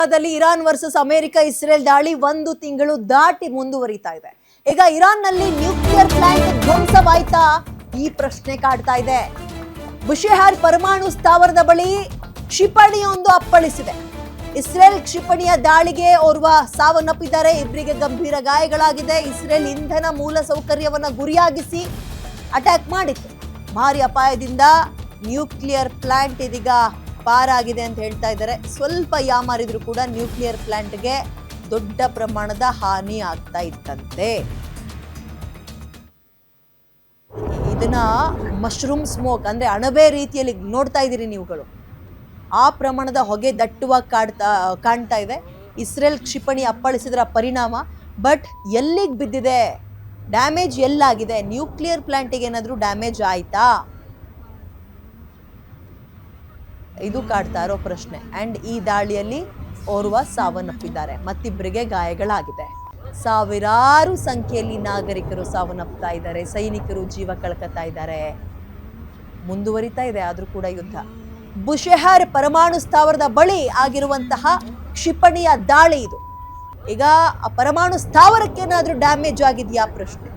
Iran versus America Israel ದಾಳಿ 1 ತಿಂಗಳು ದಾಟಿ ಮುಂದುವರಿತಾ ಇದೆ. ಈಗ ಇರಾನ್ ನಲ್ಲಿ ನ್ಯೂಕ್ಲಿಯರ್ ಪ್ಲಾಂಟ್ ಧ್ವಂಸವಾಯ್ತಾ ಈ ಪ್ರಶ್ನೆ ಕಾಡ್ತಾ ಇದೆ. ಬುಶೆಹರ್ ಪರಮಾಣು ಸ್ಥಾವರದ ಬಳಿ ಕ್ಷಿಪಣಿಯೊಂದು ಅಪ್ಪಳಿಸಿದೆ. ಇಸ್ರೇಲ್ ಕ್ಷಿಪಣಿಯ ದಾಳಿಗೆ ಓರ್ವ ಸಾವನ್ನಪ್ಪಿದ್ದಾರೆ, ಇಬ್ಬರಿಗೆ ಗಂಭೀರ ಗಾಯಗಳಾಗಿದೆ. ಇಸ್ರೇಲ್ ಇಂಧನ ಮೂಲ ಸೌಕರ್ಯವನ್ನ ಗುರಿಯಾಗಿಸಿ ಅಟ್ಯಾಕ್ ಮಾಡಿತ್ತು. ಭಾರಿ ಅಪಾಯದಿಂದ ನ್ಯೂಕ್ಲಿಯರ್ ಪ್ಲಾಂಟ್ ಇದೀಗ ಪಾರಾಗಿದೆ ಅಂತ ಹೇಳ್ತಾ ಇದ್ದಾರೆ. ಸ್ವಲ್ಪ ಯಾಮಾರಿದ್ರು ಕೂಡ ನ್ಯೂಕ್ಲಿಯರ್ ಪ್ಲಾಂಟ್ಗೆ ದೊಡ್ಡ ಪ್ರಮಾಣದ ಹಾನಿ ಆಗ್ತಾ ಇತ್ತಂತೆ. ಇದನ್ನ ಮಶ್ರೂಮ್ ಸ್ಮೋಕ್ ಅಂದ್ರೆ ಅಣಬೆ ರೀತಿಯಲ್ಲಿ ನೋಡ್ತಾ ಇದ್ದೀರಿ ನೀವುಗಳು. ಆ ಪ್ರಮಾಣದ ಹೊಗೆ ದಟ್ಟವಾಗಿ ಕಾಣ್ತಾ ಇದೆ. ಇಸ್ರೇಲ್ ಕ್ಷಿಪಣಿ ಅಪ್ಪಳಿಸಿದ್ರ ಪರಿಣಾಮ. ಬಟ್ ಎಲ್ಲಿಗೆ ಬಿದ್ದಿದೆ, ಡ್ಯಾಮೇಜ್ ಎಲ್ಲಾಗಿದೆ, ನ್ಯೂಕ್ಲಿಯರ್ ಪ್ಲಾಂಟಿಗೆ ಏನಾದರೂ ಡ್ಯಾಮೇಜ್ ಆಯ್ತಾ, ಇದು ಕಾಡ್ತಾ ಇರೋ ಪ್ರಶ್ನೆ. ಅಂಡ್ ಈ ದಾಳಿಯಲ್ಲಿ ಓರ್ವ ಸಾವನ್ನಪ್ಪಿದ್ದಾರೆ, ಮತ್ತಿಬ್ಬರಿಗೆ ಗಾಯಗಳಾಗಿದೆ. ಸಾವಿರಾರು ಸಂಖ್ಯೆಯಲ್ಲಿ ನಾಗರಿಕರು ಸಾವನ್ನಪ್ತಾ ಇದ್ದಾರೆ, ಸೈನಿಕರು ಜೀವ ಕಳ್ಕೊತಾ ಇದ್ದಾರೆ. ಮುಂದುವರಿತಾ ಇದೆ ಆದ್ರೂ ಕೂಡ ಯುದ್ಧ. ಬುಶೆಹರ್ ಪರಮಾಣು ಸ್ಥಾವರದ ಬಳಿ ಆಗಿರುವಂತಹ ಕ್ಷಿಪಣಿಯ ದಾಳಿ ಇದು. ಈಗ ಆ ಪರಮಾಣು ಸ್ಥಾವರಕ್ಕೇನಾದ್ರೂ ಡ್ಯಾಮೇಜ್ ಆಗಿದೆಯಾ ಪ್ರಶ್ನೆ.